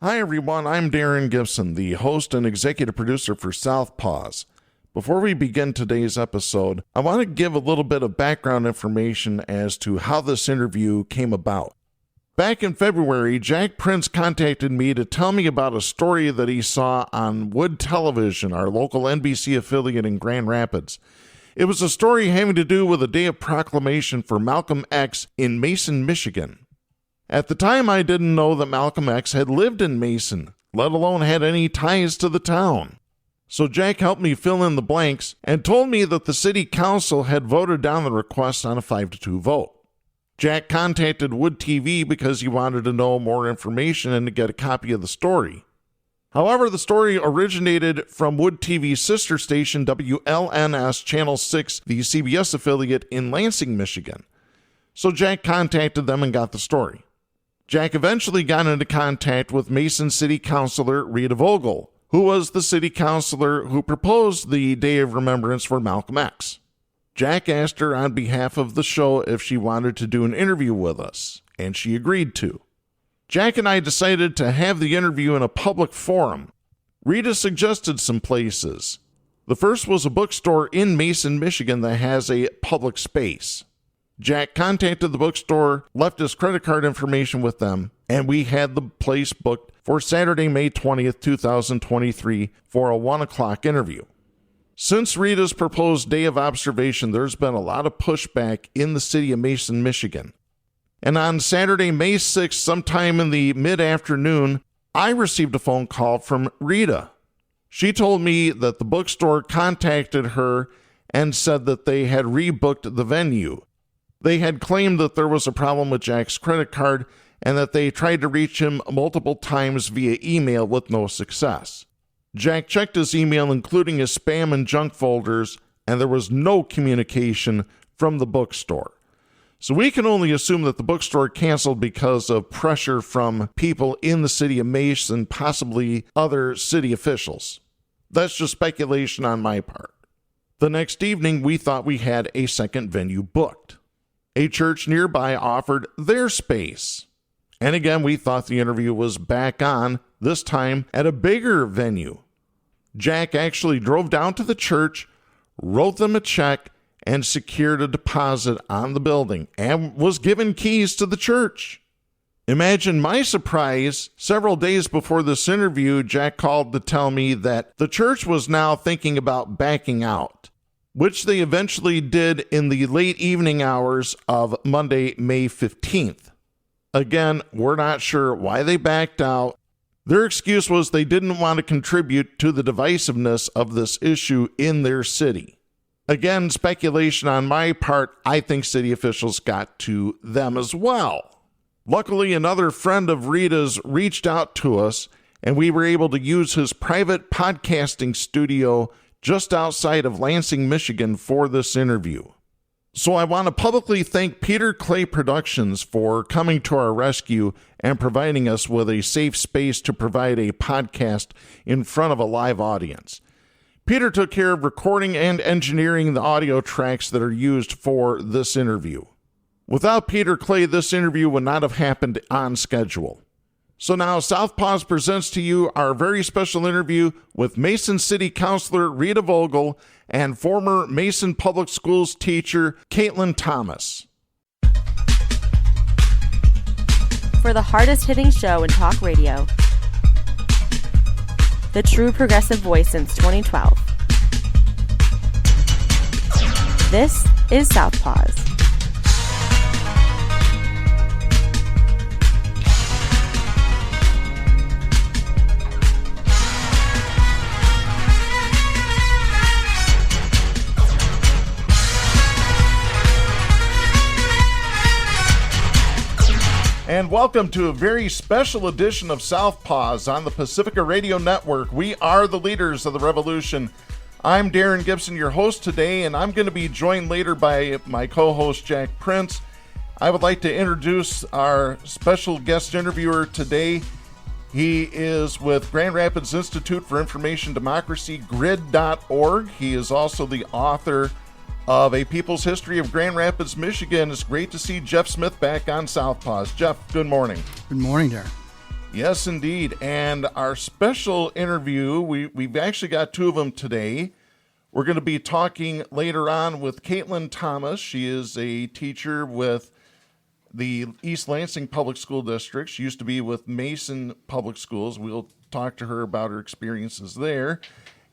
Hi everyone, I'm Darren Gibson, the host and executive producer for Southpaws. Before we begin today's episode, I want to give a little bit of background information as to how this interview came about. Back in February, Jack Prince contacted me to tell me about a story that he saw on Wood Television, our local NBC affiliate in Grand Rapids. It was a story having to do with a day of proclamation for Malcolm X in Mason, Michigan. At the time, I didn't know that Malcolm X had lived in Mason, let alone had any ties to the town. So Jack helped me fill in the blanks and told me that the city council had voted down the request on a 5-2 vote. Jack contacted Wood TV because he wanted to know more information and to get a copy of the story. However, the story originated from Wood TV's sister station WLNS Channel 6, the CBS affiliate in Lansing, Michigan. So Jack contacted them and got the story. Jack eventually got into contact with Mason City Councilor Rita Vogel, who was the city councilor who proposed the Day of Remembrance for Malcolm X. Jack asked her on behalf of the show if she wanted to do an interview with us, and she agreed to. Jack and I decided to have the interview in a public forum. Rita suggested some places. The first was a bookstore in Mason, Michigan that has a public space. Jack contacted the bookstore, left his credit card information with them, and we had the place booked for Saturday, May 20th, 2023 for a 1 o'clock interview. Since Rita's proposed day of observation, there's been a lot of pushback in the city of Mason, Michigan. And on Saturday, May 6th, sometime in the mid-afternoon, I received a phone call from Rita. She told me that the bookstore contacted her and said that they had rebooked the venue. They had claimed that there was a problem with Jack's credit card and that they tried to reach him multiple times via email with no success. Jack checked his email, including his spam and junk folders, and there was no communication from the bookstore. So we can only assume that the bookstore canceled because of pressure from people in the city of Mason, possibly other city officials. That's just speculation on my part. The next evening, we thought we had a second venue booked. A church nearby offered their space. And again, we thought the interview was back on, this time at a bigger venue. Jack actually drove down to the church, wrote them a check, and secured a deposit on the building, and was given keys to the church. Imagine my surprise, several days before this interview, Jack called to tell me that the church was now thinking about backing out, which they eventually did in the late evening hours of Monday, May 15th. Again, we're not sure why they backed out. Their excuse was they didn't want to contribute to the divisiveness of this issue in their city. Again, speculation on my part. I think city officials got to them as well. Luckily, another friend of Rita's reached out to us, and we were able to use his private podcasting studio just outside of Lansing, Michigan for this interview. So I want to publicly thank Peter Clay Productions for coming to our rescue and providing us with a safe space to provide a podcast in front of a live audience. Peter took care of recording and engineering the audio tracks that are used for this interview. Without Peter Clay, this interview would not have happened on schedule. So now Southpaws presents to you our very special interview with Mason City Councilor Rita Vogel and former Mason Public Schools teacher Katelyne Thomas. For the hardest-hitting show in talk radio, the true progressive voice since 2012. This is Southpaws. And welcome to a very special edition of Southpaws on the Pacifica Radio Network. We are the leaders of the revolution. I'm Darren Gibson, your host today, and I'm going to be joined later by my co-host Jack Prince. I would like to introduce our special guest interviewer today. He is with Grand Rapids Institute for Information Democracy, grid.org. He is also the author of A People's History of Grand Rapids, Michigan. It's great to see Jeff Smith back on Southpaws. Jeff, good morning. Good morning, Darren. Yes, indeed. And our special interview, we've actually got two of them today. We're going to be talking later on with Katelyne Thomas. She is a teacher with the East Lansing Public School District. She used to be with Mason Public Schools. We'll talk to her about her experiences there.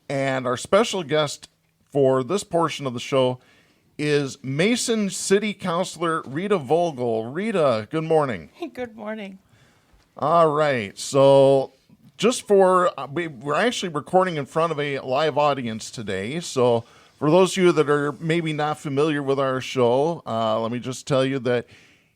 And our special guest for this portion of the show is Mason City Councilor Rita Vogel. Rita, good morning. Good morning. All right. So just for, we're actually recording in front of a live audience today. So for those of you that are maybe not familiar with our show, let me just tell you that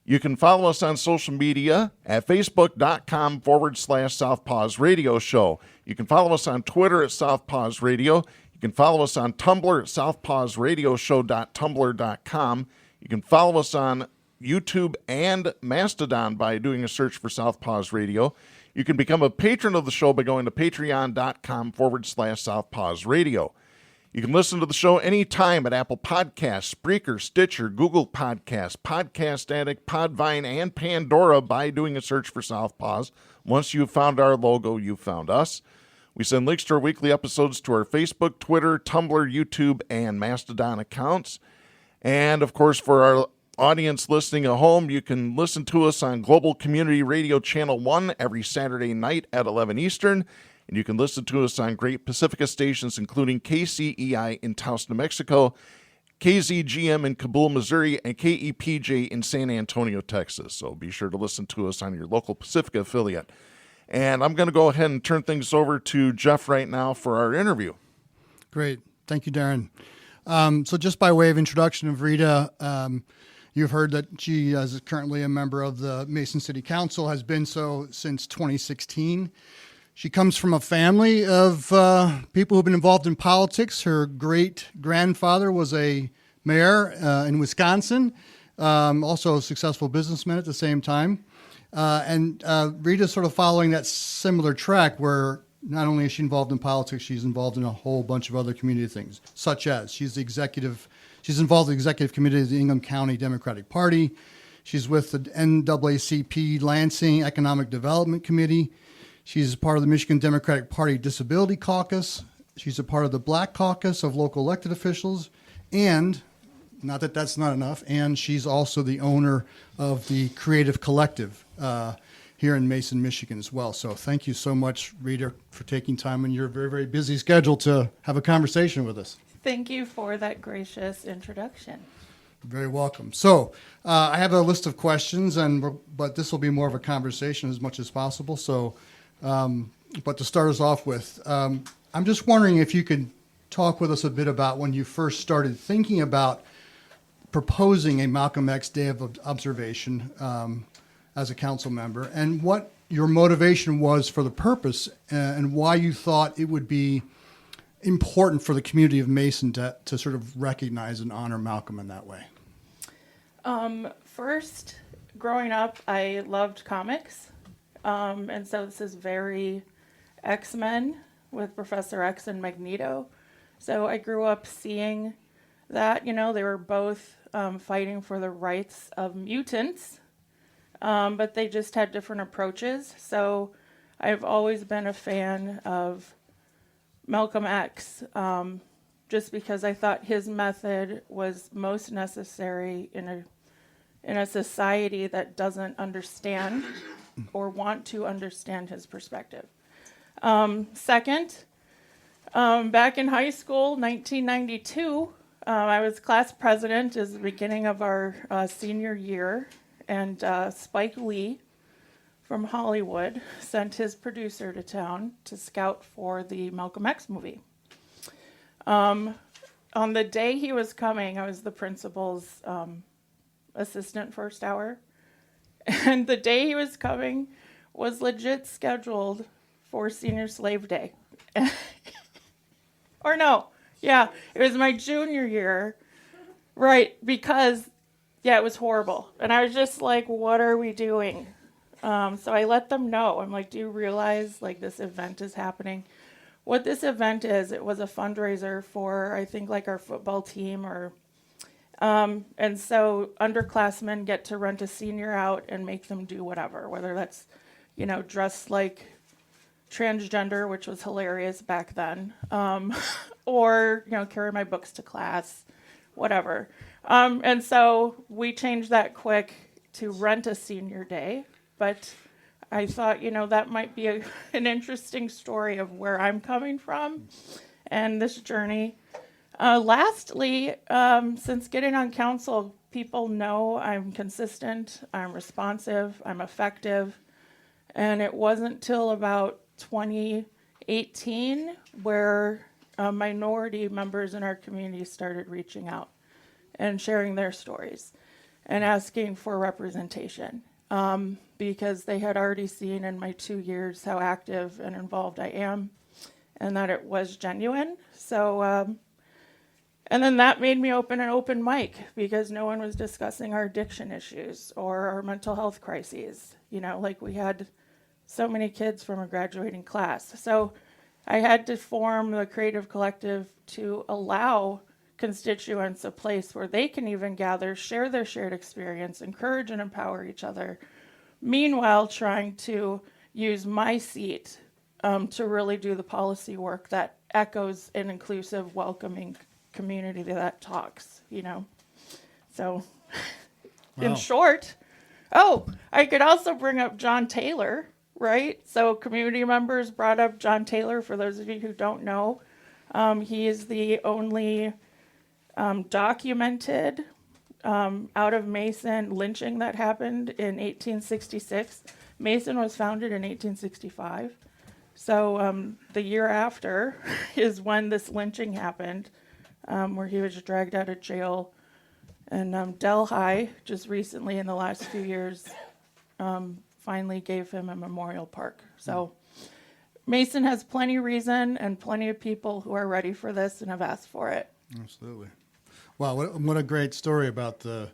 you can follow us on social media at facebook.com/Southpaws Radio Show. You can follow us on Twitter at Southpaws Radio. You can follow us on Tumblr at southpawsradioshow.tumblr.com. You can follow us on YouTube and Mastodon by doing a search for Southpaws Radio. You can become a patron of the show by going to patreon.com/Southpaws Radio. You can listen to the show anytime at Apple Podcasts, Spreaker, Stitcher, Google Podcasts, Podcast Addict, Podvine, and Pandora by doing a search for Southpaws. Once you've found our logo, you've found us. We send links to our weekly episodes to our Facebook, Twitter, Tumblr, YouTube, and Mastodon accounts. And, of course, for our audience listening at home, you can listen to us on Global Community Radio Channel 1 every Saturday night at 11 Eastern. And you can listen to us on great Pacifica stations, including KCEI in Taos, New Mexico, KZGM in Kabul, Missouri, and KEPJ in San Antonio, Texas. So be sure to listen to us on your local Pacifica affiliate. And I'm going to go ahead and turn things over to Jeff right now for our interview. Great. Thank you, Darren. So just by way of introduction of Rita, you've heard that she is currently a member of the Mason City Council, has been so since 2016. She comes from a family of people who've been involved in politics. Her great-grandfather was a mayor in Wisconsin, also a successful businessman at the same time. And Rita's sort of following that similar track where not only is she involved in politics, she's involved in a whole bunch of other community things, such as she's involved in the executive committee of the Ingham County Democratic Party. She's with the NAACP Lansing Economic Development Committee. She's a part of the Michigan Democratic Party Disability Caucus. She's a part of the Black Caucus of local elected officials. And, not that that's not enough, and she's also the owner of the Creative Collective here in Mason, Michigan as well. So thank you so much, Rita, for taking time in your very, very busy schedule to have a conversation with us. Thank you for that gracious introduction. Very welcome. So I have a list of questions, but this will be more of a conversation as much as possible. So, but to start us off with, I'm just wondering if you could talk with us a bit about when you first started thinking about proposing a Malcolm X Day of Observation as a council member, and what your motivation was for the purpose, and why you thought it would be important for the community of Mason to sort of recognize and honor Malcolm in that way. First, growing up, I loved comics. And so this is very X-Men with Professor X and Magneto. So I grew up seeing that, they were both fighting for the rights of mutants, but they just had different approaches. So I've always been a fan of Malcolm X, just because I thought his method was most necessary in a society that doesn't understand or want to understand his perspective. Second, back in high school, 1992, I was class president at the beginning of our senior year, and Spike Lee from Hollywood sent his producer to town to scout for the Malcolm X movie. On the day he was coming, I was the principal's assistant first hour. And the day he was coming was legit scheduled for Senior Slave Day. Or no, yeah, it was my junior year. Right, because, it was horrible. And I was just like, what are we doing? So I let them know. I'm like, do you realize, this event is happening? What this event is, it was a fundraiser for, I think, our football team or... and so underclassmen get to rent a senior out and make them do whatever, whether that's dress like transgender, which was hilarious back then, or, carry my books to class, whatever. And so we changed that quick to rent a senior day. But I thought, that might be an interesting story of where I'm coming from and this journey. Lastly, since getting on council, people know I'm consistent, I'm responsive, I'm effective. And it wasn't till about 2018 where minority members in our community started reaching out and sharing their stories and asking for representation, because they had already seen in my 2 years how active and involved I am and that it was genuine. So, and then that made me open an open mic because no one was discussing our addiction issues or our mental health crises. Like we had so many kids from a graduating class. So I had to form the Creative Collective to allow constituents a place where they can even gather, share their shared experience, encourage and empower each other. Meanwhile, trying to use my seat to really do the policy work that echoes an inclusive, welcoming community that talks, So, in short, I could also bring up John Taylor, right? So community members brought up John Taylor. For those of you who don't know, he is the only documented out of Mason lynching that happened in 1866. Mason was founded in 1865. So the year after is when this lynching happened, where he was dragged out of jail. And Delhi, just recently in the last few years, finally gave him a memorial park. So Mason has plenty of reason and plenty of people who are ready for this and have asked for it. Absolutely. Wow, what a great story about the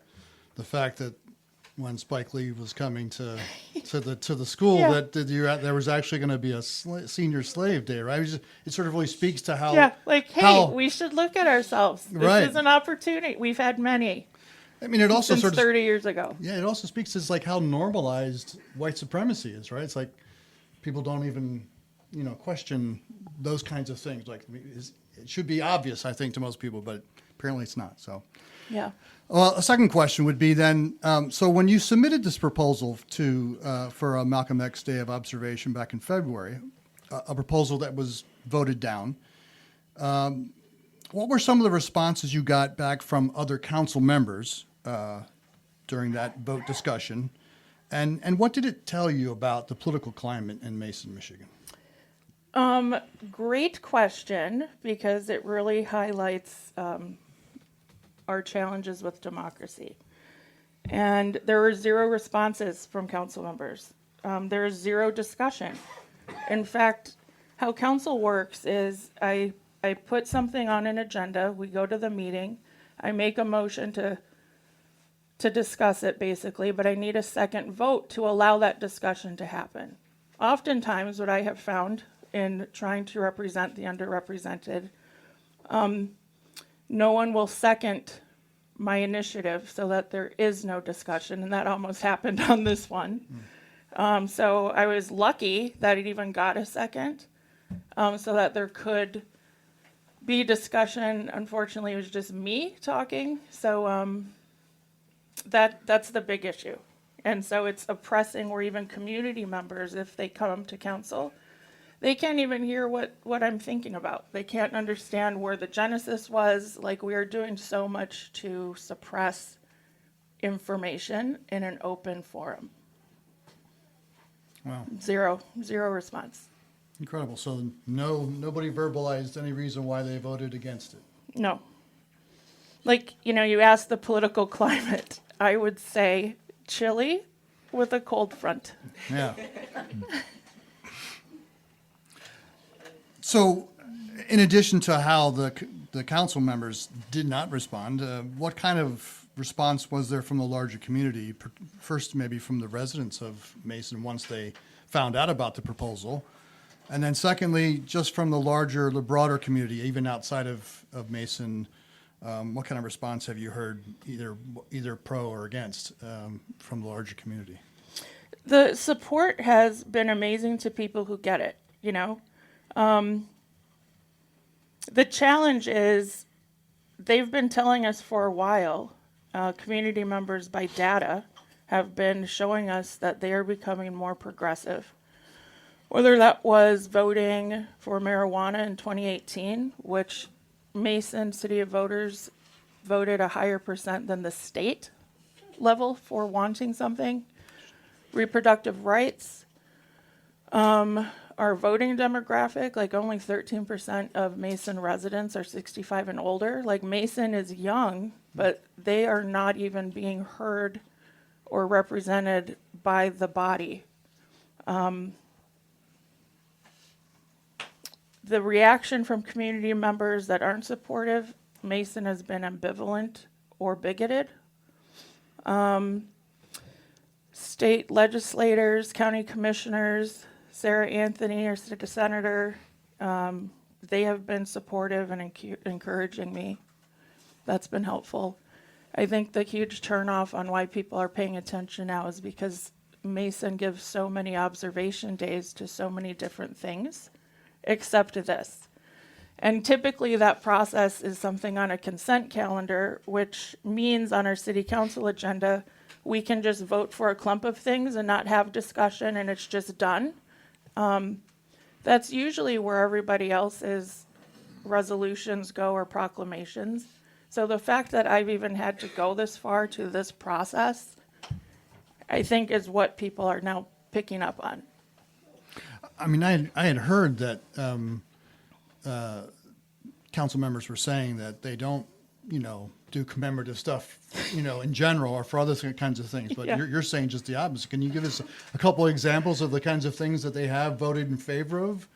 fact that when Spike Lee was coming to the school, Yeah. that there was actually going to be a senior slave day, right? It sort of really speaks to how We should look at ourselves. This is an opportunity. We've had many. I mean, it also since sort of 30 years ago. Yeah, it also speaks to like how normalized white supremacy is, right? It's like people don't even question those kinds of things. Like it should be obvious, I think, to most people, but apparently it's not. So. Yeah. Well, a second question would be then, so when you submitted this proposal for a Malcolm X Day of Observation back in February, a proposal that was voted down, what were some of the responses you got back from other council members during that vote discussion? And what did it tell you about the political climate in Mason, Michigan? Great question, because it really highlights our challenges with democracy. And there were 0 responses from council members. There is 0 discussion. In fact, how council works is I put something on an agenda, we go to the meeting, I make a motion to discuss it basically, but I need a second vote to allow that discussion to happen. Oftentimes what I have found in trying to represent the underrepresented, no one will second my initiative so that there is no discussion, and that almost happened on this one. So I was lucky that it even got a second, so that there could be discussion. Unfortunately, it was just me talking, so that's the big issue. And so it's oppressing where even community members, if they come to council, they can't even hear what I'm thinking about. They can't understand where the genesis was. Like, we are doing so much to suppress information in an open forum. Wow. Zero response. Incredible. So nobody verbalized any reason why they voted against it. No. Like, you asked the political climate. I would say chilly with a cold front. Yeah. So, in addition to how the council members did not respond, what kind of response was there from the larger community? First, maybe from the residents of Mason once they found out about the proposal, and then secondly, just from the broader community, even outside of Mason. What kind of response have you heard, either pro or against, from the larger community? The support has been amazing to people who get it, you know. The challenge is they've been telling us for a while, community members by data have been showing us that they are becoming more progressive. Whether that was voting for marijuana in 2018, which Mason City of Voters voted a higher percent than the state level for wanting something. Reproductive rights, our voting demographic, like only 13% of Mason residents are 65 and older. Like Mason is young, but they are not even being heard or represented by the body. The reaction from community members that aren't supportive, Mason has been ambivalent or bigoted. State legislators, county commissioners, Sarah Anthony, our state senator, they have been supportive and encouraging me. That's been helpful. I think the huge turnoff on why people are paying attention now is because Mason gives so many observation days to so many different things, except this. And typically that process is something on a consent calendar, which means on our city council agenda, we can just vote for a clump of things and not have discussion and it's just done. That's usually where everybody else's resolutions go or proclamations. So the fact that I've even had to go this far to this process, I think is what people are now picking up on. I mean, I had heard that council members were saying that they don't, do commemorative stuff, in general or for other kinds of things. But Yeah. you're saying just the opposite. Can you give us a couple of examples of the kinds of things that they have voted in favor of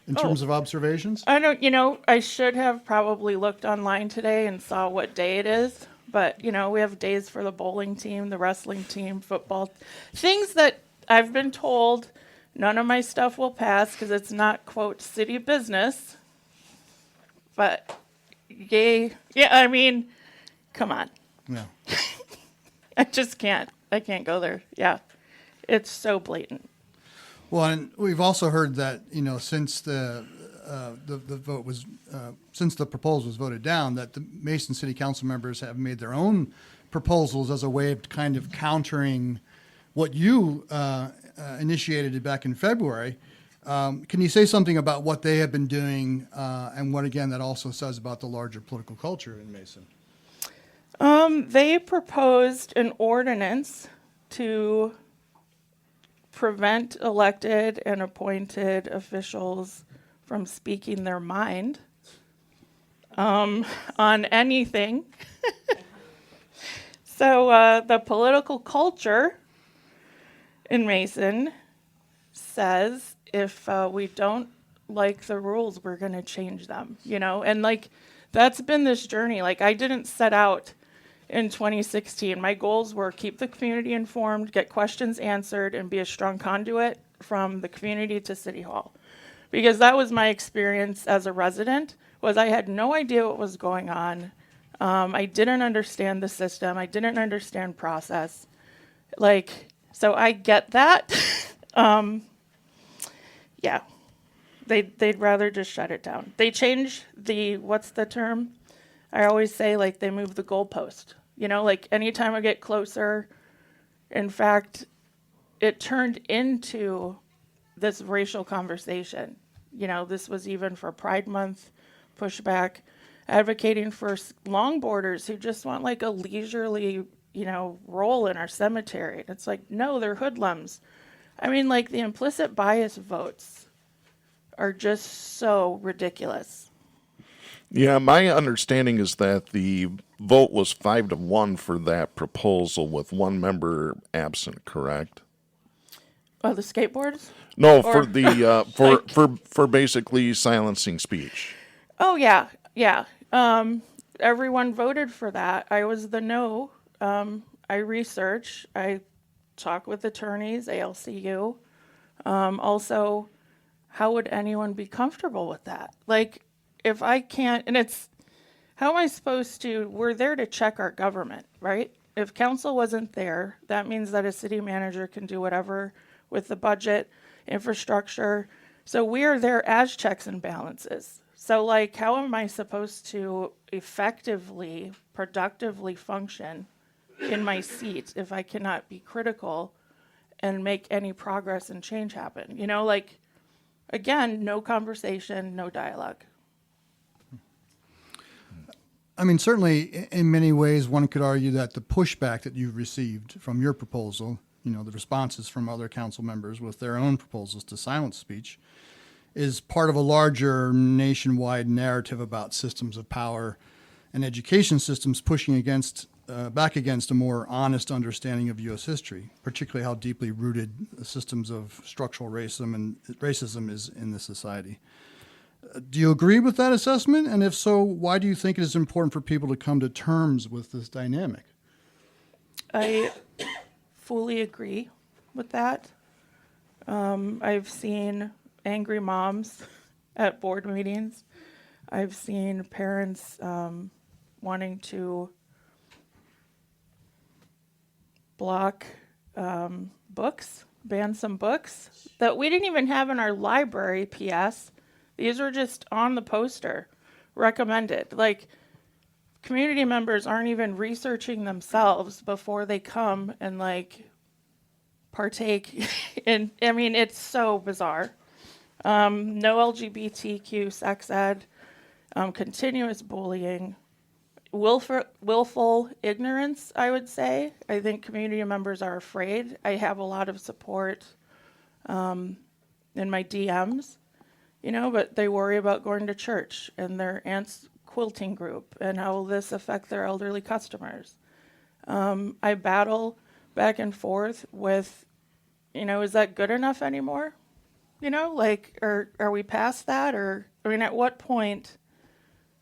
in terms of observations? I don't, I should have probably looked online today and saw what day it is. But, we have days for the bowling team, the wrestling team, football, things that I've been told none of my stuff will pass because it's not, quote, city business. But, yay. Yeah, I mean, come on. Yeah. I just can't. I can't go there. Yeah. It's so blatant. Well, and we've also heard that, since the vote was, since the proposal was voted down, that the Mason City Council members have made their own proposals as a way of kind of countering what you initiated back in February. Can you say something about what they have been doing and what, again, that also says about the larger political culture in Mason? They proposed an ordinance to prevent elected and appointed officials from speaking their mind on anything. So the political culture in Mason says if we don't like the rules, we're going to change them, and that's been this journey. I didn't set out in 2016. My goals were keep the community informed, get questions answered, and be a strong conduit from the community to City Hall. Because that was my experience as a resident, was I had no idea what was going on. I didn't understand the system. I didn't understand process. So I get that. Yeah. They'd rather just shut it down. They change what's the term? I always say they move the goalpost. Anytime I get closer, in fact, it turned into this racial conversation. This was even for Pride Month pushback, advocating for longboarders who just want a leisurely, role in our cemetery. And it's no, they're hoodlums. I mean, the implicit bias votes are just so ridiculous. Yeah, my understanding is that the vote was 5-1 for that proposal with one member absent, correct? Oh, the skateboards? No, for the for basically silencing speech. Oh, yeah. Everyone voted for that. I was the no. I research. I talk with attorneys, ALCU. Also, how would anyone be comfortable with that? If I can't, and how am I supposed to, we're there to check our government, right? If council wasn't there, that means that a city manager can do whatever with the budget, infrastructure. So we are there as checks and balances. So like, how am I supposed to effectively, productively function in my seat if I cannot be critical and make any progress and change happen? You know, like, again, no conversation, no dialogue. I mean, certainly in many ways, one could argue that the pushback that you've received from your proposal, you know, the responses from other council members with their own proposals to silence speech, is part of a larger nationwide narrative about systems of power and education systems pushing back against a more honest understanding of U.S. history, particularly how deeply rooted systems of structural racism is in this society. Do you agree with that assessment? And if so, why do you think it is important for people to come to terms with this dynamic? I fully agree with that. I've seen angry moms at board meetings. I've seen parents wanting to block books, ban some books that we didn't even have in our library, P.S. These are just on the poster, recommended. Like, community members aren't even researching themselves before they come and, like, partake in, I mean, it's so bizarre. No LGBTQ sex ed, continuous bullying, willful ignorance, I would say. I think community members are afraid. I have a lot of support in my DMs. You know, but they worry about going to church and their aunt's quilting group and how will this affect their elderly customers. I battle back and forth with, you know, is that good enough anymore? You know, like, are we past that? Or, I mean, at what point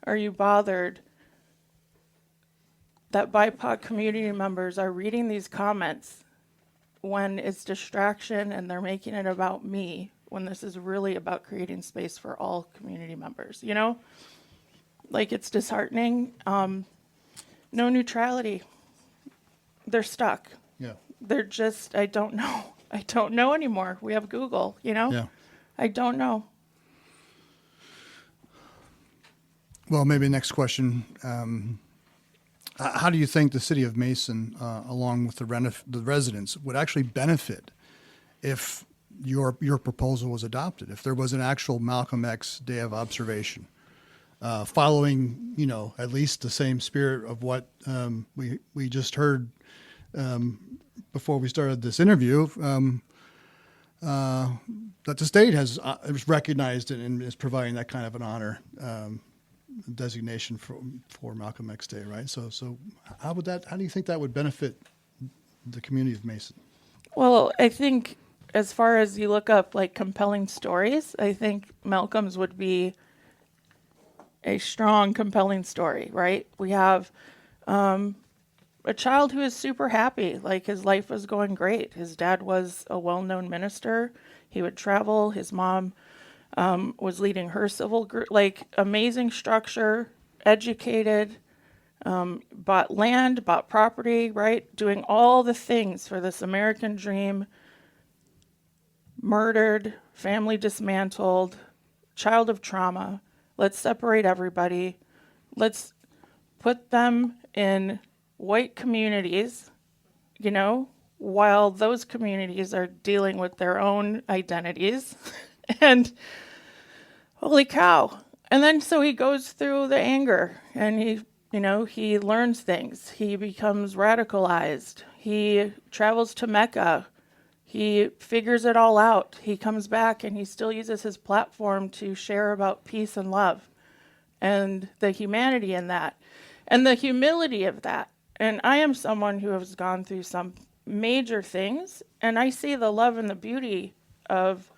are you bothered that BIPOC community members are reading these comments when it's distraction and they're making it about me, when this is really about creating space for all community members, you know? Like, it's disheartening. No neutrality. They're stuck. Yeah. They're just, I don't know. I don't know anymore. We have Google, you know? Yeah. I don't know. Well, maybe next question. How do you think the city of Mason, along with the residents, would actually benefit if your proposal was adopted, if there was an actual Malcolm X Day of Observation, following, you know, at least the same spirit of what we just heard before we started this interview, that the state has recognized it and is providing that kind of an honor designation for Malcolm X Day, right? So how do you think that would benefit the community of Mason? Well, I think as far as you look up like compelling stories, I think Malcolm's would be a strong, compelling story, right? We have a child who is super happy, like his life was going great. His dad was a well-known minister. He would travel. His mom was leading her civil group, like amazing structure, educated, bought land, bought property, right? Doing all the things for this American dream. Murdered, family dismantled, child of trauma. Let's separate everybody. Let's put them in white communities, you know, while those communities are dealing with their own identities. And holy cow. And then so he goes through the anger and he learns things. He becomes radicalized. He travels to Mecca. He figures it all out. He comes back and he still uses his platform to share about peace and love and the humanity in that and the humility of that. And I am someone who has gone through some major things, and I see the love and the beauty of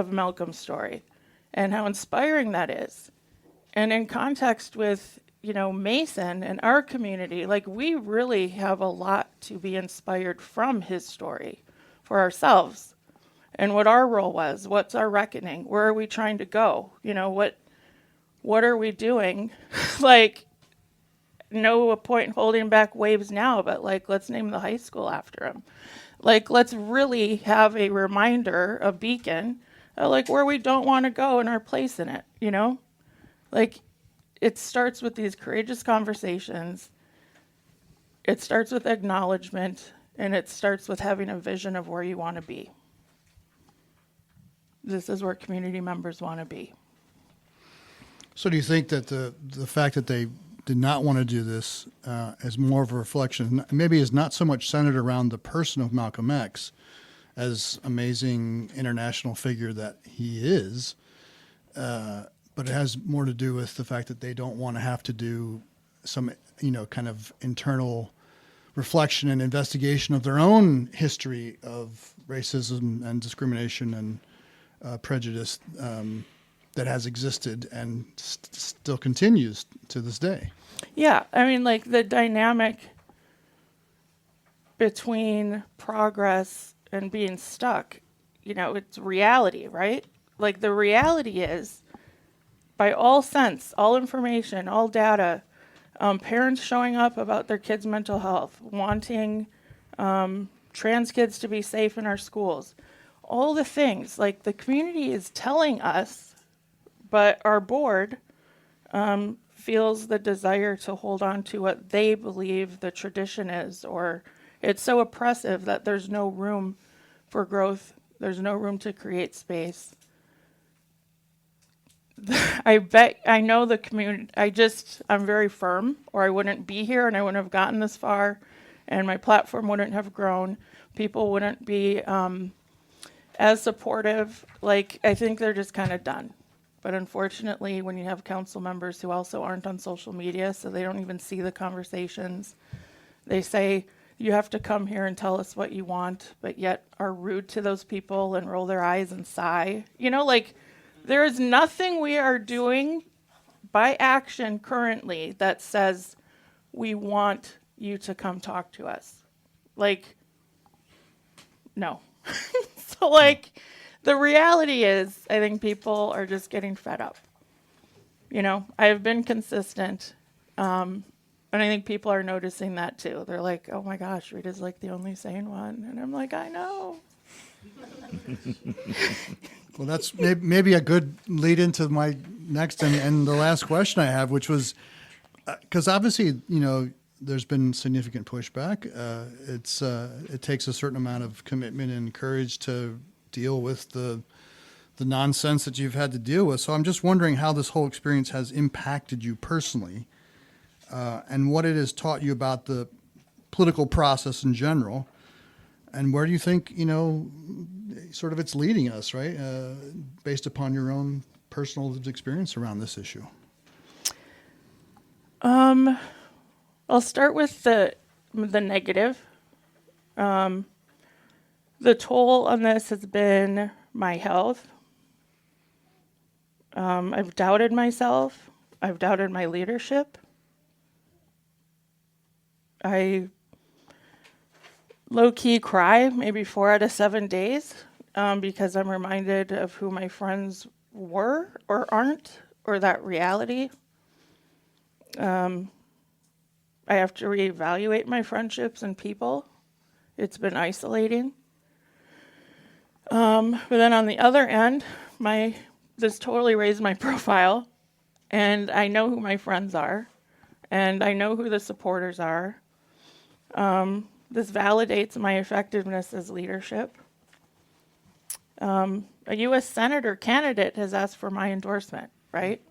Malcolm's story and how inspiring that is. And in context with, you know, Mason and our community, like we really have a lot to be inspired from his story for ourselves and what our role was, what's our reckoning, where are we trying to go, you know, what are we doing? Like, no point holding back waves now, but like, let's name the high school after him. Like, let's really have a reminder, a beacon, like where we don't want to go and our place in it, you know? Like, it starts with these courageous conversations. It starts with acknowledgement, and it starts with having a vision of where you want to be. This is where community members want to be. So do you think that the fact that they did not want to do this as more of a reflection, maybe is not so much centered around the person of Malcolm X as amazing international figure that he is, but it has more to do with the fact that they don't want to have to do some, kind of internal reflection and investigation of their own history of racism and discrimination and prejudice that has existed and still continues to this day. Yeah, I mean, like the dynamic between progress and being stuck, it's reality, right? Like the reality is, by all sense, all information, all data, parents showing up about their kids' mental health, wanting trans kids to be safe in our schools, all the things, like the community is telling us, but our board feels the desire to hold on to what they believe the tradition is, or it's so oppressive that there's no room for growth, there's no room to create space. I know the community, I'm very firm, or I wouldn't be here and I wouldn't have gotten this far, and my platform wouldn't have grown. People wouldn't be as supportive. Like, I think they're just kind of done. But unfortunately, when you have council members who also aren't on social media, so they don't even see the conversations, they say, you have to come here and tell us what you want, but yet are rude to those people and roll their eyes and sigh. There is nothing we are doing by action currently that says we want you to come talk to us. No. So, the reality is, I think people are just getting fed up. I have been consistent, and I think people are noticing that too. They're like, oh my gosh, Rita's like the only sane one. And I'm like, I know. Well, that's maybe a good lead into my next and the last question I have, which was, because obviously, there's been significant pushback. It takes a certain amount of commitment and courage to deal with the nonsense that you've had to deal with. So I'm just wondering how this whole experience has impacted you personally, and what it has taught you about the political process in general, and where do you think, sort of it's leading us, right? Based upon your own personal experience around this issue. I'll start with the negative. The toll on this has been my health. I've doubted myself. I've doubted my leadership. I low-key cry maybe 4 out of 7 days because I'm reminded of who my friends were or aren't, or that reality. I have to reevaluate my friendships and people. It's been isolating. But then on the other end, this totally raised my profile, and I know who my friends are, and I know who the supporters are. This validates my effectiveness as leadership. A U.S. Senator candidate has asked for my endorsement, right?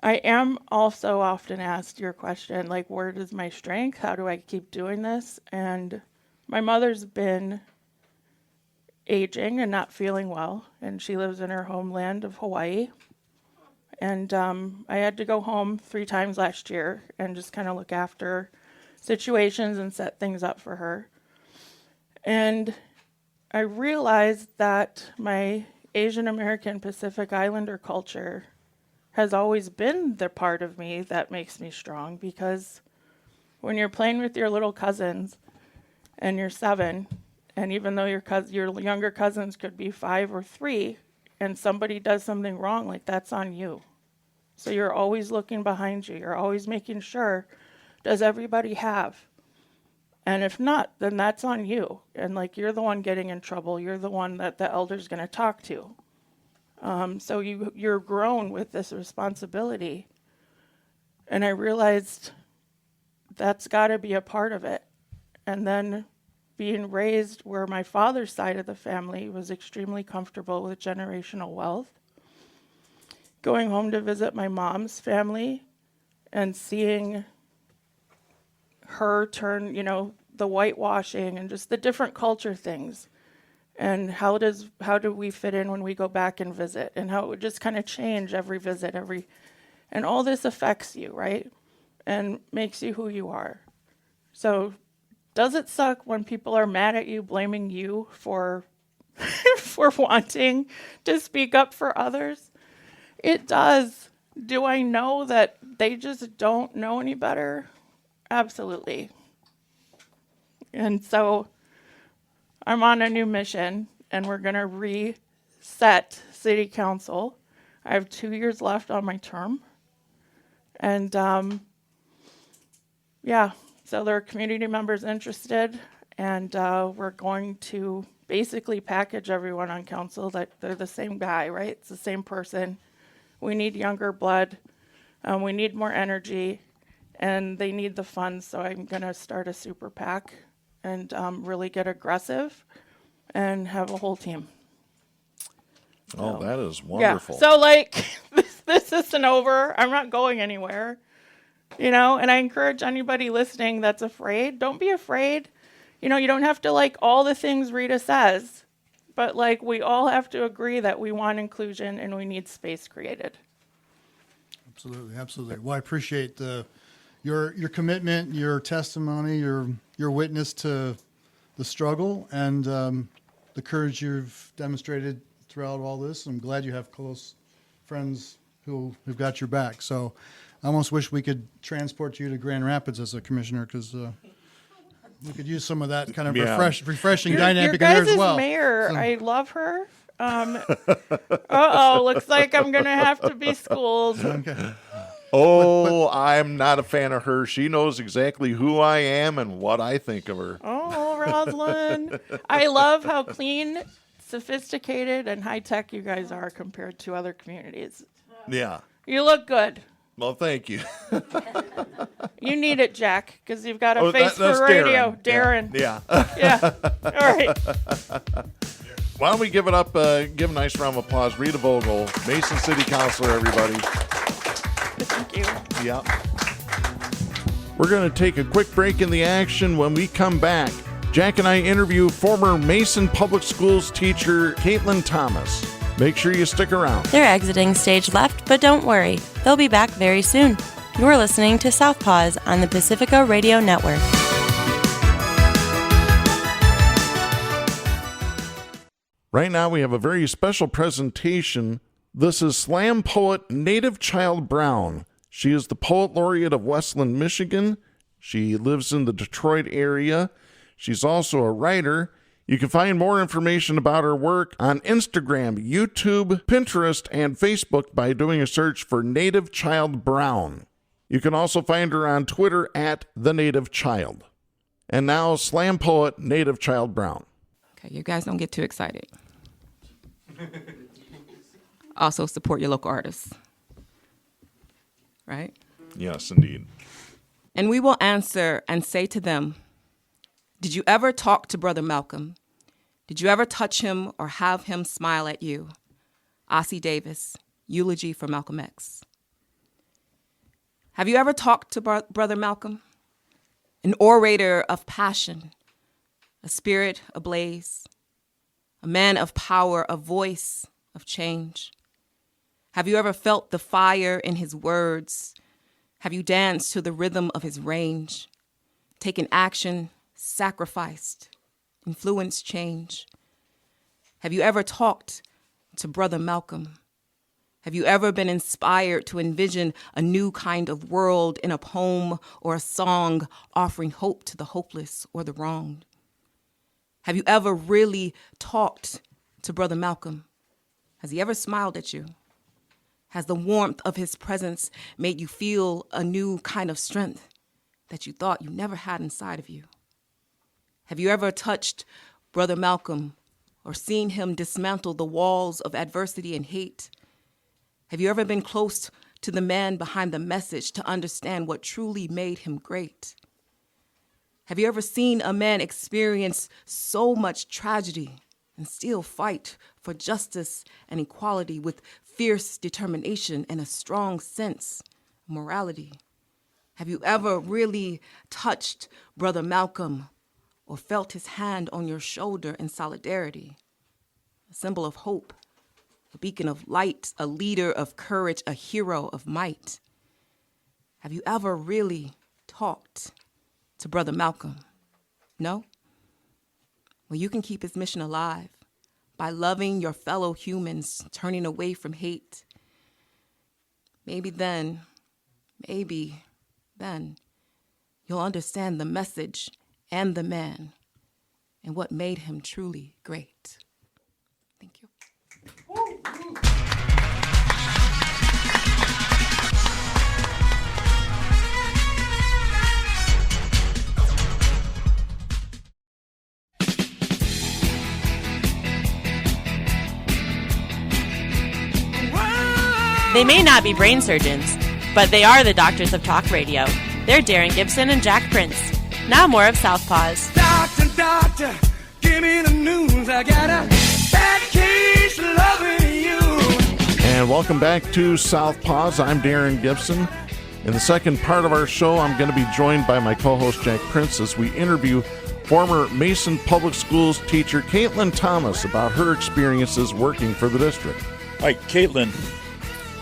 I am also often asked your question, where is my strength? How do I keep doing this? And my mother's been aging and not feeling well, and she lives in her homeland of Hawaii. And I had to go home 3 times last year and just kind of look after situations and set things up for her. And I realized that my Asian American Pacific Islander culture has always been the part of me that makes me strong, because when you're playing with your little cousins and you're 7, and even though your younger cousins could be 5 or 3, and somebody does something wrong, that's on you. So you're always looking behind you. You're always making sure, does everybody have? And if not, then that's on you. And like, you're the one getting in trouble. You're the one that the elder's going to talk to. So you're grown with this responsibility. And I realized that's got to be a part of it. And then being raised where my father's side of the family was extremely comfortable with generational wealth, going home to visit my mom's family and seeing her turn, the whitewashing and just the different culture things, and how do we fit in when we go back and visit, and how it would just kind of change every visit, and all this affects you, right? And makes you who you are. So does it suck when people are mad at you, blaming you for for wanting to speak up for others? It does. Do I know that they just don't know any better? Absolutely. And so I'm on a new mission, and we're going to reset city council. I have 2 years left on my term. And so there are community members interested, and we're going to basically package everyone on council that they're the same guy, right? It's the same person. We need younger blood. We need more energy, and they need the funds. So I'm going to start a super PAC and really get aggressive and have a whole team. Oh, that is wonderful. Yeah. So this isn't over. I'm not going anywhere, and I encourage anybody listening that's afraid, don't be afraid. You don't have to like all the things Rita says, but like we all have to agree that we want inclusion and we need space created. Absolutely. Well, I appreciate your commitment, your testimony, your witness to the struggle, and the courage you've demonstrated throughout all this. I'm glad you have close friends who've got your back. So I almost wish we could transport you to Grand Rapids as a commissioner, because we could use some of that kind of refreshing dynamic in there as well. Mayor, So. I love her. Looks like I'm going to have to be schooled. Okay. Oh, I'm not a fan of her. She knows exactly who I am and what I think of her. Oh, Roslyn. I love how clean, sophisticated, and high-tech you guys are compared to other communities. Yeah. You look good. Well, thank you. You need it, Jack, because you've got a face that's for radio. Darren. Yeah. Yeah. All right. Why don't we give it up, give a nice round of applause. Rita Vogel, Mason City Councilor, everybody. Thank you. Yeah. We're going to take a quick break in the action. When we come back, Jack and I interview former Mason Public Schools teacher Katelyne Thomas. Make sure you stick around. They're exiting stage left, but don't worry. They'll be back very soon. You're listening to Southpaws on the Pacifica Radio Network. Right now, we have a very special presentation. This is slam poet Native Child Brown. She is the Poet Laureate of Westland, Michigan. She lives in the Detroit area. She's also a writer. You can find more information about her work on Instagram, YouTube, Pinterest, and Facebook by doing a search for Native Child Brown. You can also find her on Twitter at The Native Child. And now, slam poet Native Child Brown. Okay, you guys don't get too excited. Also support your local artists. Right? Yes, indeed. And we will answer and say to them, did you ever talk to Brother Malcolm? Did you ever touch him or have him smile at you? Ossie Davis, Eulogy for Malcolm X. Have you ever talked to Brother Malcolm? An orator of passion, a spirit ablaze, a man of power, a voice of change. Have you ever felt the fire in his words? Have you danced to the rhythm of his range? Taken action, sacrificed, influenced change? Have you ever talked to Brother Malcolm? Have you ever been inspired to envision a new kind of world in a poem or a song offering hope to the hopeless or the wronged? Have you ever really talked to Brother Malcolm? Has he ever smiled at you? Has the warmth of his presence made you feel a new kind of strength that you thought you never had inside of you? Have you ever touched Brother Malcolm or seen him dismantle the walls of adversity and hate? Have you ever been close to the man behind the message to understand what truly made him great? Have you ever seen a man experience so much tragedy and still fight for justice and equality with fierce determination and a strong sense of morality? Have you ever really touched Brother Malcolm or felt his hand on your shoulder in solidarity? A symbol of hope, a beacon of light, a leader of courage, a hero of might. Have you ever really talked to Brother Malcolm? No? Well, you can keep his mission alive by loving your fellow humans, turning away from hate. Maybe then you'll understand the message and the man and what made him truly great. Thank you. They may not be brain surgeons, but they are the doctors of talk radio. They're Darren Gibson and Jack Prince. Now more of Southpaws. Doctor, give me the news. I got a bad case of loving you. And welcome back to Southpaws. I'm Darren Gibson. In the second part of our show, I'm going to be joined by my co-host Jack Prince as we interview former Mason Public Schools teacher Katelyne Thomas about her experiences working for the district. All right, Katelyne,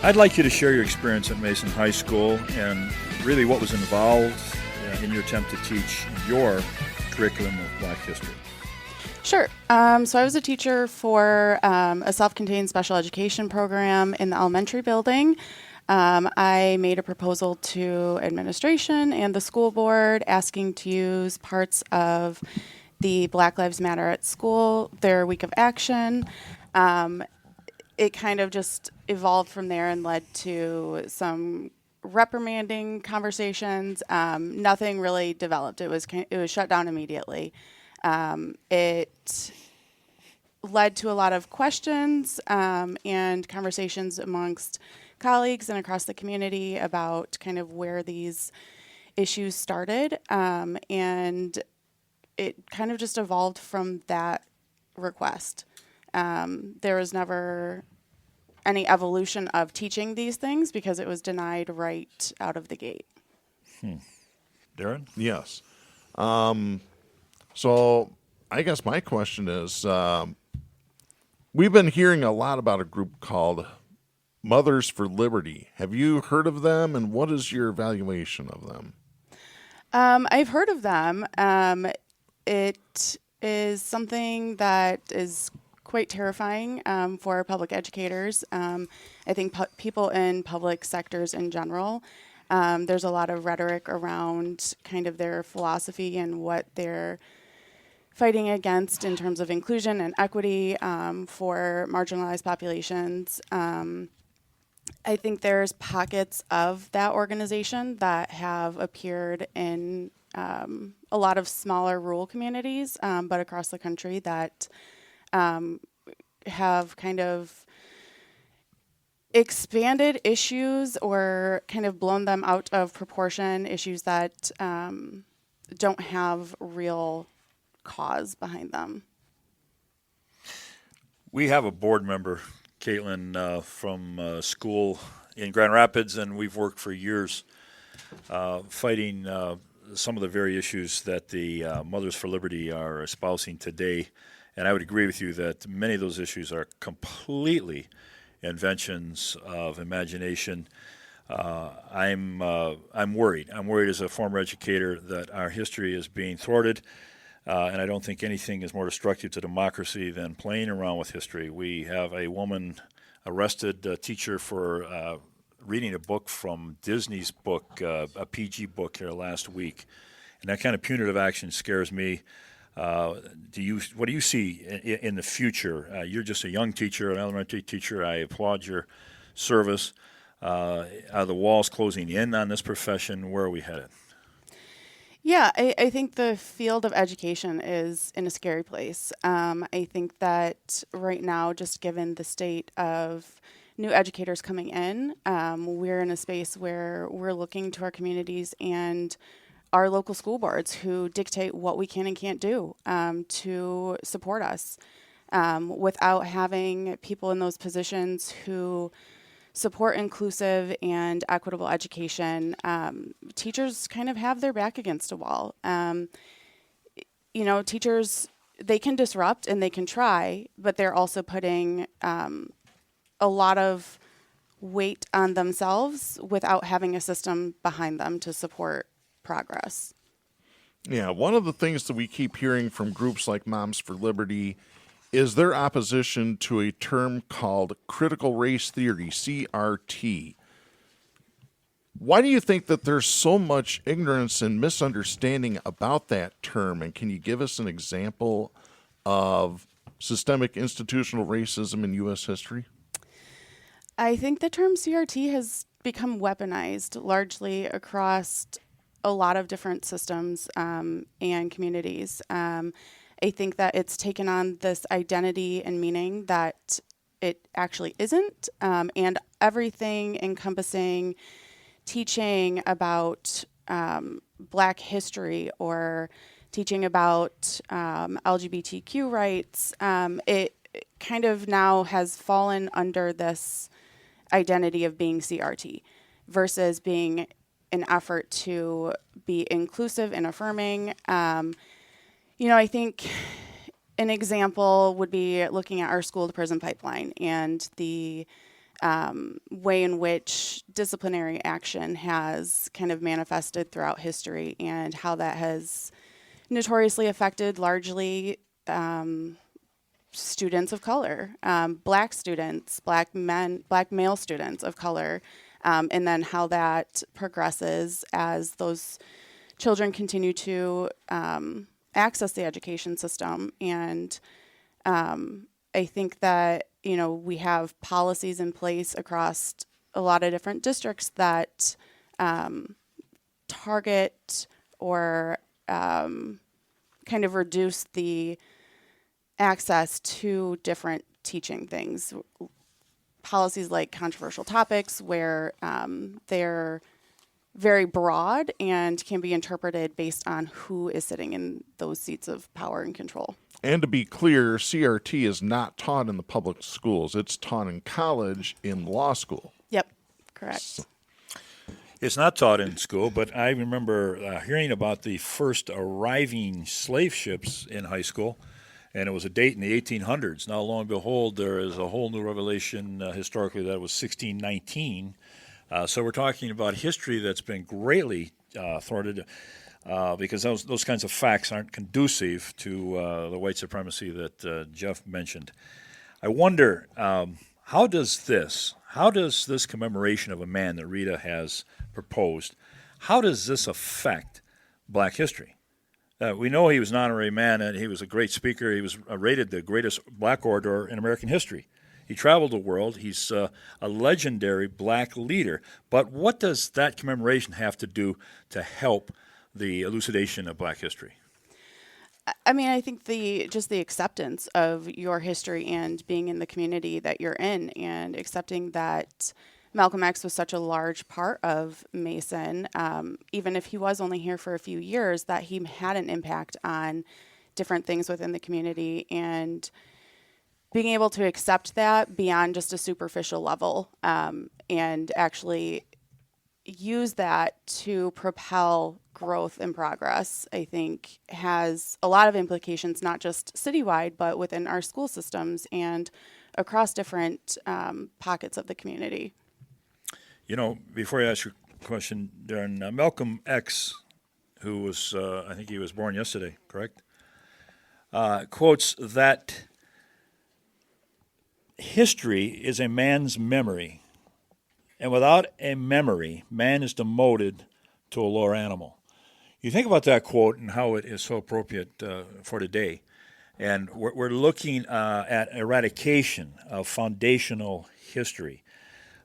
I'd like you to share your experience at Mason High School and really what was involved in your attempt to teach your curriculum of Black history. Sure. So I was a teacher for a self-contained special education program in the elementary building. I made a proposal to administration and the school board asking to use parts of the Black Lives Matter at School, their week of action. It kind of just evolved from there and led to some reprimanding conversations. Nothing really developed. It was shut down immediately. It led to a lot of questions and conversations amongst colleagues and across the community about kind of where these issues started. And it kind of just evolved from that request. There was never any evolution of teaching these things because it was denied right out of the gate. Darren? Yes. So I guess my question is, we've been hearing a lot about a group called Mothers for Liberty. Have you heard of them, and what is your evaluation of them? I've heard of them. It is something that is quite terrifying for public educators. I think people in public sectors in general. There's a lot of rhetoric around kind of their philosophy and what they're fighting against in terms of inclusion and equity for marginalized populations. I think there's pockets of that organization that have appeared in a lot of smaller rural communities, but across the country that have kind of expanded issues or kind of blown them out of proportion, issues that don't have real cause behind them. We have a board member, Katelyne, from school in Grand Rapids, and we've worked for years fighting some of the very issues that the Mothers for Liberty are espousing today. And I would agree with you that many of those issues are completely inventions of imagination. I'm worried. I'm worried as a former educator that our history is being thwarted, and I don't think anything is more destructive to democracy than playing around with history. We have a woman arrested, a teacher, for reading a book from Disney's book, a PG book here last week. And that kind of punitive action scares me. What do you see in the future? You're just a young teacher, an elementary teacher. I applaud your service. Are the walls closing in on this profession? Where are we headed? Yeah, I think the field of education is in a scary place. I think that right now, just given the state of new educators coming in, we're in a space where we're looking to our communities and our local school boards who dictate what we can and can't do to support us. Without having people in those positions who support inclusive and equitable education, teachers kind of have their back against a wall. Teachers, they can disrupt and they can try, but they're also putting a lot of weight on themselves without having a system behind them to support progress. Yeah, one of the things that we keep hearing from groups like Moms for Liberty is their opposition to a term called critical race theory, CRT. Why do you think that there's so much ignorance and misunderstanding about that term? And can you give us an example of systemic institutional racism in U.S. history? I think the term CRT has become weaponized largely across a lot of different systems and communities. I think that it's taken on this identity and meaning that it actually isn't, and everything encompassing teaching about Black history or teaching about LGBTQ rights, it kind of now has fallen under this identity of being CRT versus being an effort to be inclusive and affirming. I think an example would be looking at our school to prison pipeline and the way in which disciplinary action has kind of manifested throughout history and how that has notoriously affected largely students of color, Black students, Black male students of color, and then how that progresses as those children continue to access the education system. And I think that, we have policies in place across a lot of different districts that target or kind of reduce the access to different teaching things. Policies like controversial topics where they're very broad and can be interpreted based on who is sitting in those seats of power and control. And to be clear, CRT is not taught in the public schools. It's taught in college, in law school. Yep, correct. It's not taught in school, but I remember hearing about the first arriving slave ships in high school, and it was a date in the 1800s. Now, lo and behold, there is a whole new revelation historically that it was 1619. So we're talking about history that's been greatly thwarted because those kinds of facts aren't conducive to the white supremacy that Jeff mentioned. I wonder, how does this commemoration of a man that Rita has proposed, how does this affect Black history? We know he was an honorary man and he was a great speaker. He was rated the greatest Black orator in American history. He traveled the world. He's a legendary Black leader. But what does that commemoration have to do to help the elucidation of Black history? I mean, I think the acceptance of your history and being in the community that you're in and accepting that Malcolm X was such a large part of Mason, even if he was only here for a few years, that he had an impact on different things within the community, and being able to accept that beyond just a superficial level and actually use that to propel growth and progress, I think has a lot of implications, not just citywide, but within our school systems and across different pockets of the community. Before I ask your question, Darren, Malcolm X, who was, I think he was born yesterday, correct? Quotes that history is a man's memory, and without a memory, man is demoted to a lower animal. You think about that quote and how it is so appropriate for today, and we're looking at eradication of foundational history.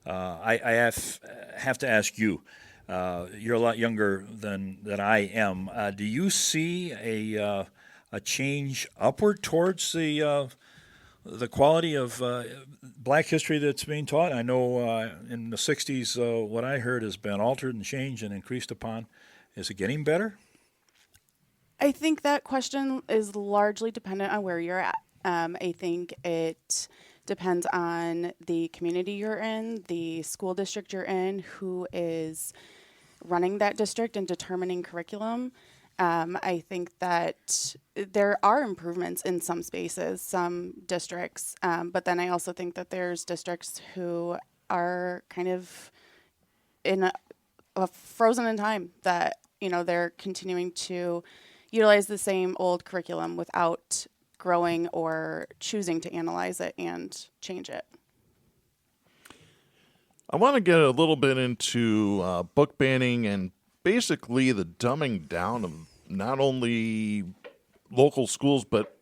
I have to ask you, You're a lot younger than I am. Do you see a change upward towards the quality of black history that's being taught? I know in the 60s, what I heard has been altered and changed and increased upon. Is it getting better? I think that question is largely dependent on where you're at. I think it depends on the community you're in, the school district you're in, who is running that district and determining curriculum. I think that there are improvements in some spaces, some districts, but then I also think that there's districts who are kind of in a frozen in time, that, you know, they're continuing to utilize the same old curriculum without growing or choosing to analyze it and change it. I want to get a little bit into book banning and basically the dumbing down of not only local schools but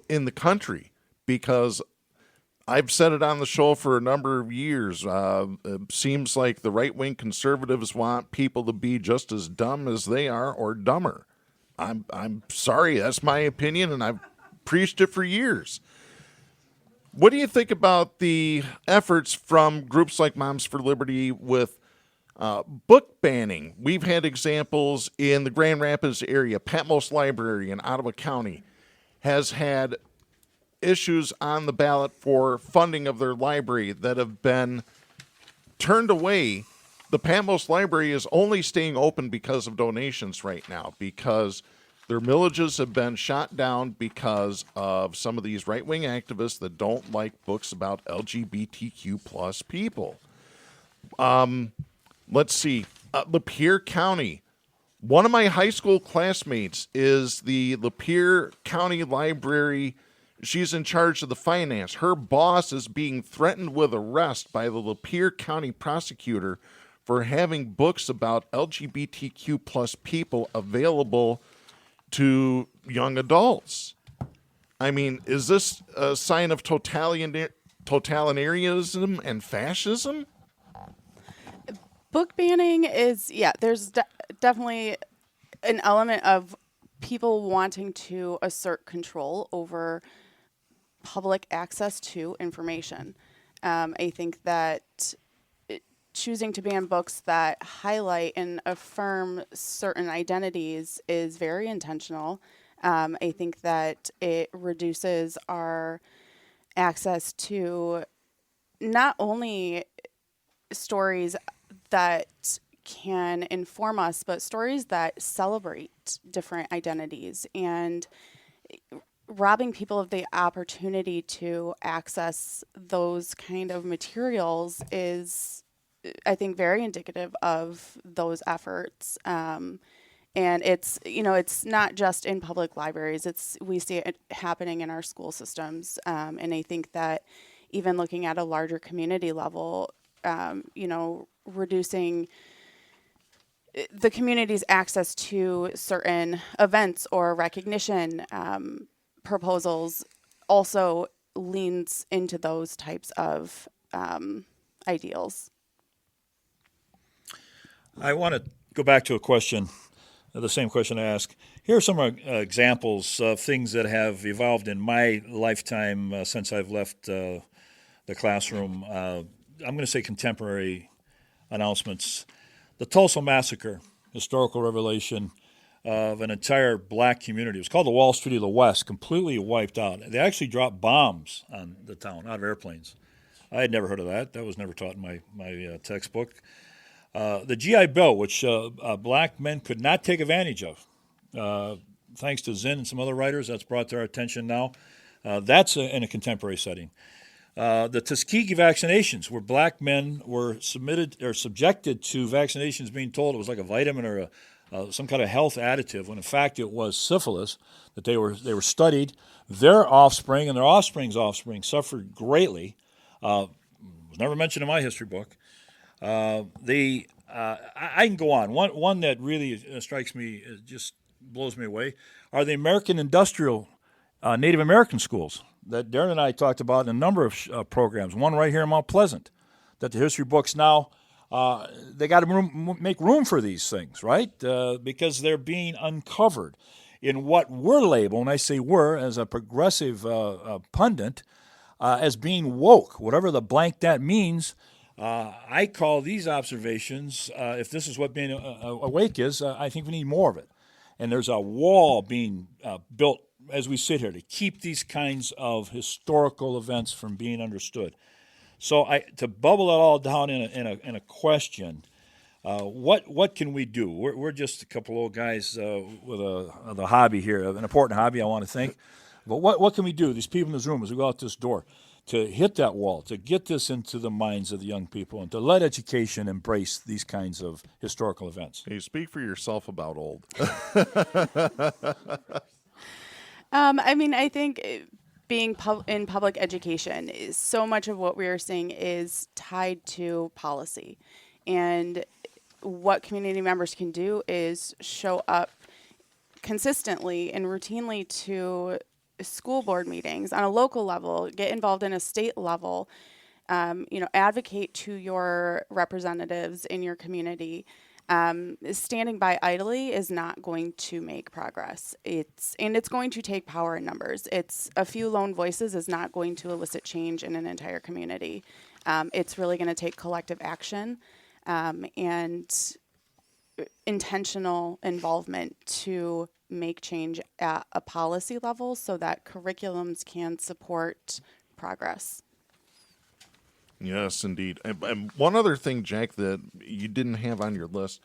in the country, because I've said it on the show for a number of years. It seems like the right-wing conservatives want people to be just as dumb as they are or dumber. I'm sorry, that's my opinion, and I've preached it for years. What do you think about the efforts from groups like Moms for Liberty with book banning? We've had examples in the Grand Rapids area. Patmos Library in Ottawa County has had issues on the ballot for funding of their library that have been turned away. The Patmos Library is only staying open because of donations right now, because their millages have been shot down because of some of these right-wing activists that don't like books about LGBTQ plus people. Let's see. Lapeer County. One of my high school classmates is the Lapeer County Library. She's in charge of the finance. Her boss is being threatened with arrest by the Lapeer County prosecutor for having books about LGBTQ plus people available to young adults. I mean, is this a sign of totalitarianism and fascism? Book banning is, there's definitely an element of people wanting to assert control over public access to information. I think that choosing to ban books that highlight and affirm certain identities is very intentional. I think that it reduces our access to not only stories that can inform us, but stories that celebrate different identities, and robbing people of the opportunity to access those kind of materials is, I think, very indicative of those efforts. And it's, it's not just in public libraries. We see it happening in our school systems. And I think that even looking at a larger community level, reducing the community's access to certain events or recognition proposals also leans into those types of ideals. I want to go back to a question, the same question I asked. Here are some examples of things that have evolved in my lifetime since I've left the classroom. I'm going to say contemporary announcements. The Tulsa Massacre, historical revelation of an entire black community. It was called the Wall Street of the West, completely wiped out. They actually dropped bombs on the town out of airplanes. I had never heard of that. That was never taught in my textbook. The GI Bill, which black men could not take advantage of. Thanks to Zinn and some other writers, that's brought to our attention now. That's in a contemporary setting. The Tuskegee vaccinations, where black men were subjected to vaccinations being told it was like a vitamin or some kind of health additive, when in fact it was syphilis, that they were studied. Their offspring and their offspring's offspring suffered greatly. Was never mentioned in my history book. I can go on. One that really strikes me, just blows me away, are the American industrial Native American schools that Darren and I talked about in a number of programs. One right here in Mount Pleasant, that the history books now they got to make room for these things, right? Because they're being uncovered in what we're labeled, and I say we're as a progressive pundit, as being woke, whatever the blank that means. I call these observations, if this is what being awake is, I think we need more of it. And there's a wall being built as we sit here to keep these kinds of historical events from being understood. So to bubble it all down in a question, what can we do? We're just a couple old guys with a hobby here, an important hobby, I want to think. But what can we do, these people in this room, as we go out this door, to hit that wall, to get this into the minds of the young people, and to let education embrace these kinds of historical events? Hey, speak for yourself about old. I think being in public education is so much of what we are seeing is tied to policy. And what community members can do is show up consistently and routinely to school board meetings on a local level, get involved in a state level, advocate to your representatives in your community. Standing by idly is not going to make progress. It's going to take power in numbers. It's a few lone voices is not going to elicit change in an entire community. It's really going to take collective action and intentional involvement to make change at a policy level so that curriculums can support progress. Yes, indeed. And one other thing, Jack, that you didn't have on your list,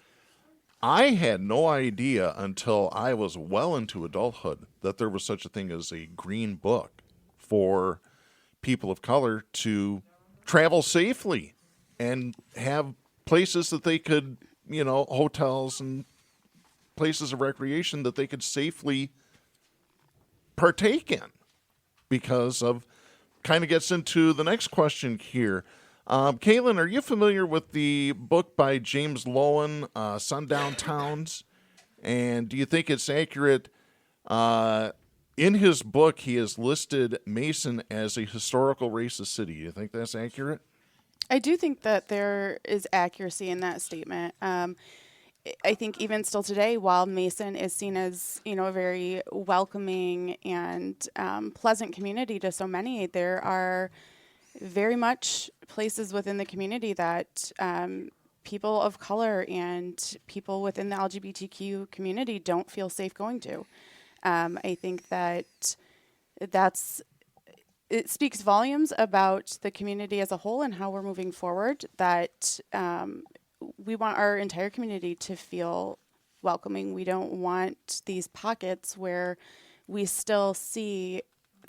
I had no idea until I was well into adulthood that there was such a thing as a green book for people of color to travel safely and have places that they could, hotels and places of recreation that they could safely partake in, because of, kind of gets into the next question here. Katelyne, are you familiar with the book by James Loewen, Sundown Towns? And do you think it's accurate? In his book, he has listed Mason as a historical racist city. Do you think that's accurate? I do think that there is accuracy in that statement. I think even still today, while Mason is seen as, a very welcoming and pleasant community to so many, there are very much places within the community that people of color and people within the LGBTQ community don't feel safe going to. I think that it speaks volumes about the community as a whole and how we're moving forward, that we want our entire community to feel welcoming. We don't want these pockets where we still see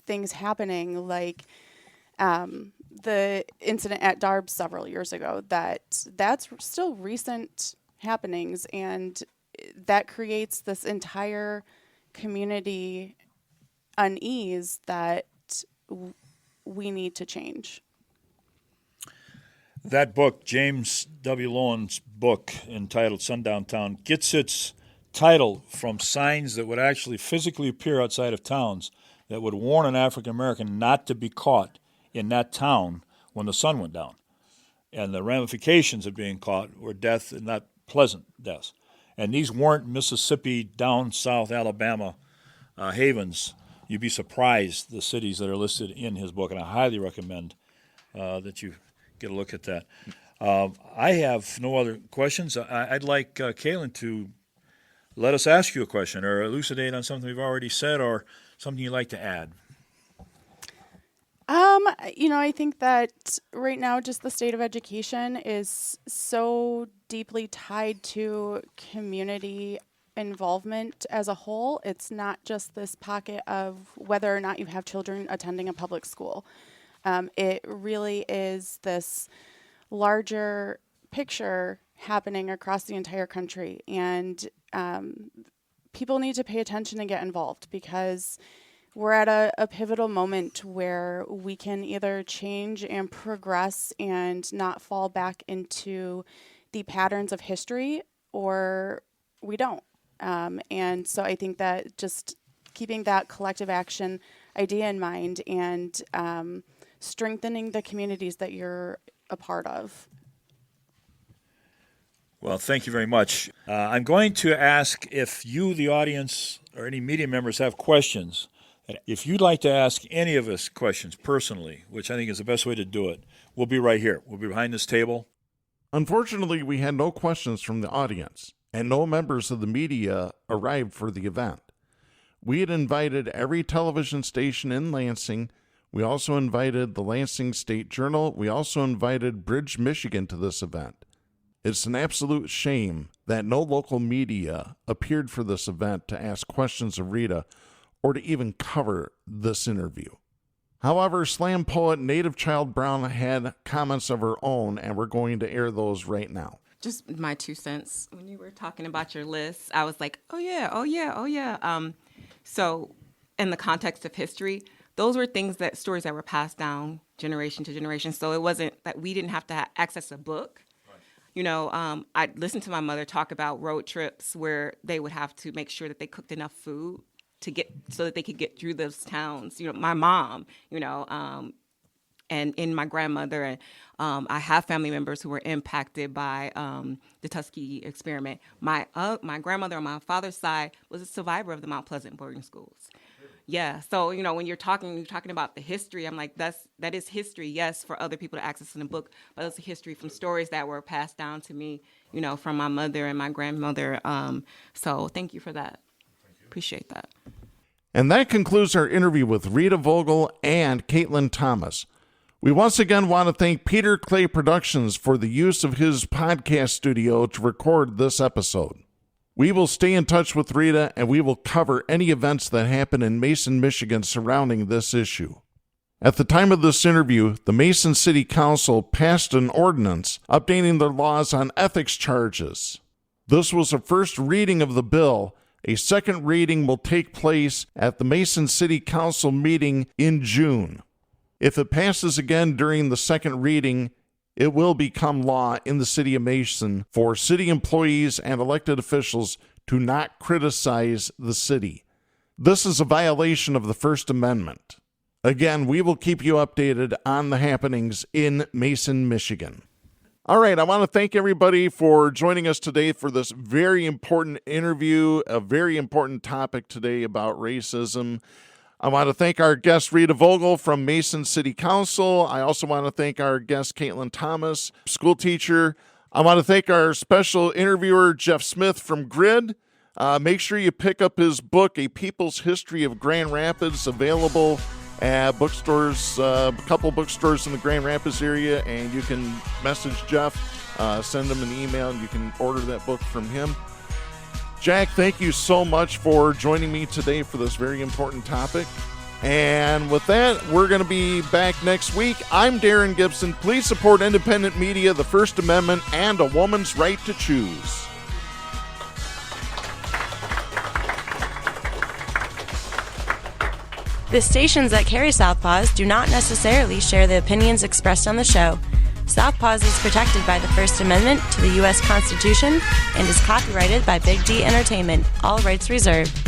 things happening like the incident at Darbs several years ago. That's still recent happenings, and that creates this entire community unease that we need to change. That book, James W. Loewen's book entitled Sundown Town, gets its title from signs that would actually physically appear outside of towns that would warn an African American not to be caught in that town when the sun went down. And the ramifications of being caught were death, and not pleasant deaths. And these weren't Mississippi, down south Alabama havens. You'd be surprised the cities that are listed in his book, and I highly recommend that you get a look at that. I have no other questions. I'd like Katelyne to let us ask you a question or elucidate on something we've already said or something you'd like to add. I think that right now just the state of education is so deeply tied to community involvement as a whole. It's not just this pocket of whether or not you have children attending a public school. It really is this larger picture happening across the entire country. And people need to pay attention and get involved, because we're at a pivotal moment where we can either change and progress and not fall back into the patterns of history, or we don't. And so I think that just keeping that collective action idea in mind and strengthening the communities that you're a part of. Well, thank you very much. I'm going to ask if you, the audience, or any media members have questions. If you'd like to ask any of us questions personally, which I think is the best way to do it, we'll be right here. We'll be behind this table. Unfortunately, we had no questions from the audience, and no members of the media arrived for the event. We had invited every television station in Lansing. We also invited the Lansing State Journal. We also invited Bridge, Michigan to this event. It's an absolute shame that no local media appeared for this event to ask questions of Rita or to even cover this interview. However, slam poet Native Child Brown had comments of her own, and we're going to air those right now. Just my 2 cents. When you were talking about your list, I was like, oh yeah. So in the context of history, those were stories that were passed down generation to generation. So it wasn't that we didn't have to access a book. I listened to my mother talk about road trips where they would have to make sure that they cooked enough food so that they could get through those towns. My mom, and in my grandmother, and I have family members who were impacted by the Tuskegee experiment. My grandmother on my father's side was a survivor of the Mount Pleasant boarding schools. Yeah, so when you're talking about the history, I'm like, that is history, yes, for other people to access in a book, but it's a history from stories that were passed down to me, from my mother and my grandmother. So thank you for that. Appreciate that. And that concludes our interview with Rita Vogel and Katelyne Thomas. We once again want to thank Peter Clay Productions for the use of his podcast studio to record this episode. We will stay in touch with Rita, and we will cover any events that happen in Mason, Michigan surrounding this issue. At the time of this interview, the Mason City Council passed an ordinance updating their laws on ethics charges. This was a first reading of the bill. A second reading will take place at the Mason City Council meeting in June. If it passes again during the second reading, it will become law in the city of Mason for city employees and elected officials to not criticize the city. This is a violation of the First Amendment. Again, we will keep you updated on the happenings in Mason, Michigan. All right, I want to thank everybody for joining us today for this very important interview, a very important topic today about racism. I want to thank our guest, Rita Vogel from Mason City Council. I also want to thank our guest, Katelyne Thomas, school teacher. I want to thank our special interviewer, Jeff Smith from Grid. Make sure you pick up his book, A People's History of Grand Rapids, available at bookstores, a couple bookstores in the Grand Rapids area, and you can message Jeff, send him an email, and you can order that book from him. Jack, thank you so much for joining me today for this very important topic. And with that, we're going to be back next week. I'm Darren Gibson. Please support independent media, the First Amendment, and a woman's right to choose. The stations that carry Southpaws do not necessarily share the opinions expressed on the show. Southpaws is protected by the First Amendment to the U.S. Constitution and is copyrighted by Big D Entertainment, all rights reserved.